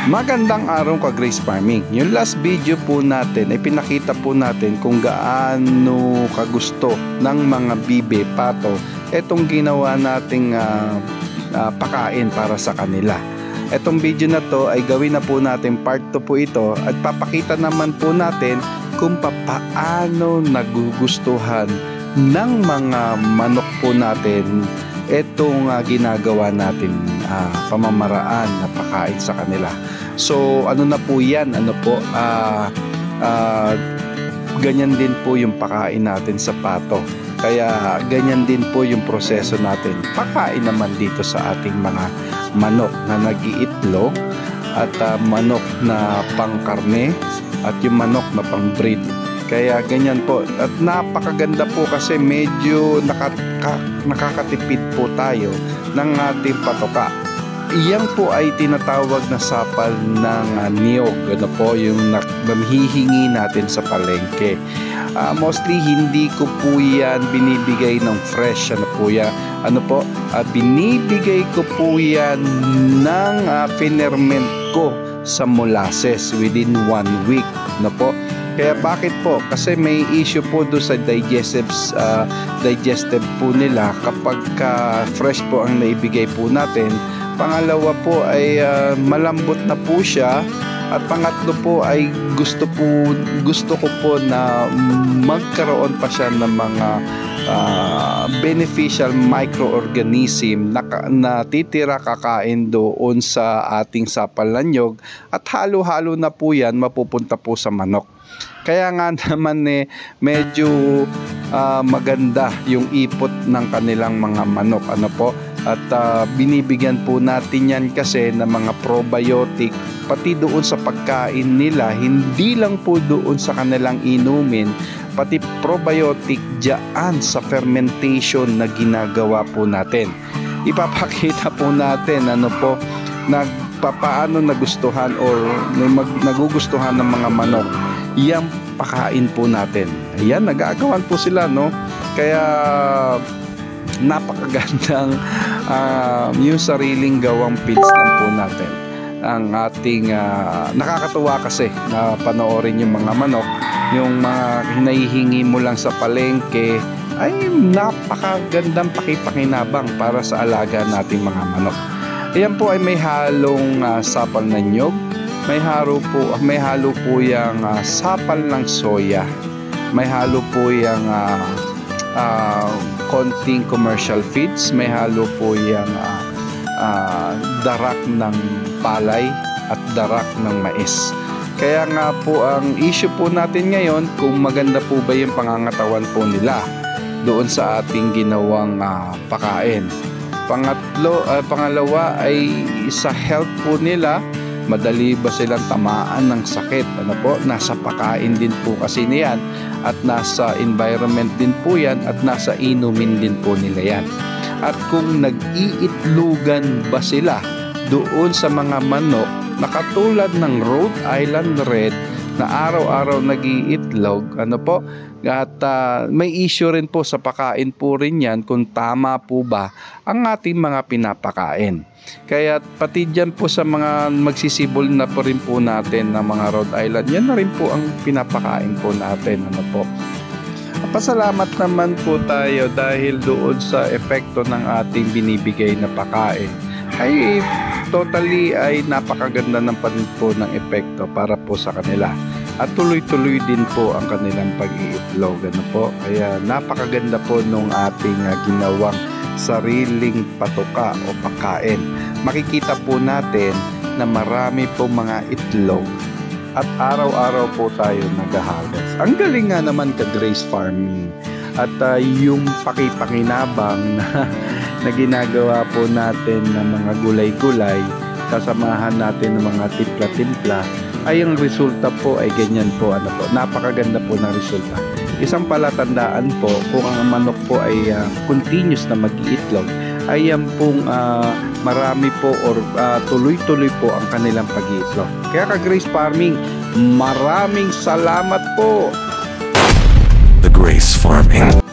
Magandang araw ka Grace Farming. Yung last video po natin ay pinakita po natin kung gaano kagusto ng mga bibe, pato etong ginawa nating pakain para sa kanila. Etong video na to ay gawin na po natin part 2 po ito at papakita naman po natin kung paano nagugustuhan ng mga manok po natin etong ginagawa natin pamamaraan na pakain sa kanila. So ano na po yan, ganyan din po yung pakain natin sa pato. Kaya ganyan din po yung proseso natin pakain naman dito sa ating mga manok na nag-iitlog at manok na pangkarne at yung manok na pang-breed. Kaya ganyan po at napakaganda po kasi medyo nakakatipid po tayo ng ating patoka. Iyan po ay tinatawag na sapal ng niyog. Ano po yung hihingi natin sa palengke. Mostly hindi ko po yan binibigay ng fresh. Binibigay ko po yan ng finerment ko sa molasses within 1 week. Ano po? Kaya bakit po? Kasi may issue po doon sa digestive po nila kapag fresh po ang naibigay po natin. Pangalawa po ay malambot na po siya. At pangatlo po ay gusto ko po na magkaroon pa siya ng mga beneficial microorganism na titira kakain doon sa ating sapal ng niyog at halo-halo na po yan mapupunta po sa manok. Kaya nga naman medyo maganda yung ipot ng kanilang mga manok at binibigyan po natin yan kasi ng mga probiotic pati doon sa pagkain nila, hindi lang po doon sa kanilang inumin, pati probiotic dyan sa fermentation na ginagawa po natin. Ipapakita po natin paano nagustuhan or nagugustuhan ng mga manok yang pakain po natin. Ayan, nagagawan po sila, no? Kaya napakagandang yung sariling gawang feeds lang po natin. Ang ating nakakatuwa kasi na panoorin yung mga manok, yung mga hinahihingi mo lang sa palengke ay napakagandang pakipakinabang para sa alaga nating mga manok. Ayan po ay may halong sapal na niyog. May halo po yung sapal ng soya. May halo po yung konting commercial feeds. May halo po yung darak ng palay at darak ng mais. Kaya nga po ang issue po natin ngayon kung maganda po ba yung pangangatawan po nila doon sa ating ginawang pakain. Pangalawa ay sa health po nila. Madali ba silang tamaan ng sakit? Nasa pakain din po kasi niyan at nasa environment din po yan at nasa inumin din po nila yan. At kung nag-iitlogan ba sila doon sa mga manok na katulad ng Rhode Island Red na araw-araw nag-iitlog, at may issue rin po sa pakain po rin yan kung tama po ba ang ating mga pinapakain. Kaya pati dyan po sa mga magsisibol na po rin po natin na mga Rhode Island, yan na rin po ang pinapakain po natin. Pasalamat naman po tayo dahil doon sa epekto ng ating binibigay na pakain ay totally ay napakaganda ng po ng epekto para po sa kanila. At tuloy-tuloy din po ang kanilang pag-iitlog. Kaya napakaganda po nung ating ginawang sariling patoka o pakain. Makikita po natin na marami po mga itlog at araw-araw po tayo nag-harvest. Ang galing nga naman ka Grace Farming. At yung pakipakinabang na ginagawa po natin ng mga gulay-gulay, kasamahan natin ng mga timpla-timpla, ay ang resulta po ay ganyan po. Napakaganda po ng resulta. Isang palatandaan po kung ang manok po ay continuous na mag-iitlog ay yan pong marami po or tuloy-tuloy po ang kanilang pag-iitlog. Kaya ka Grace Farming, maraming salamat po. The Grace Farming.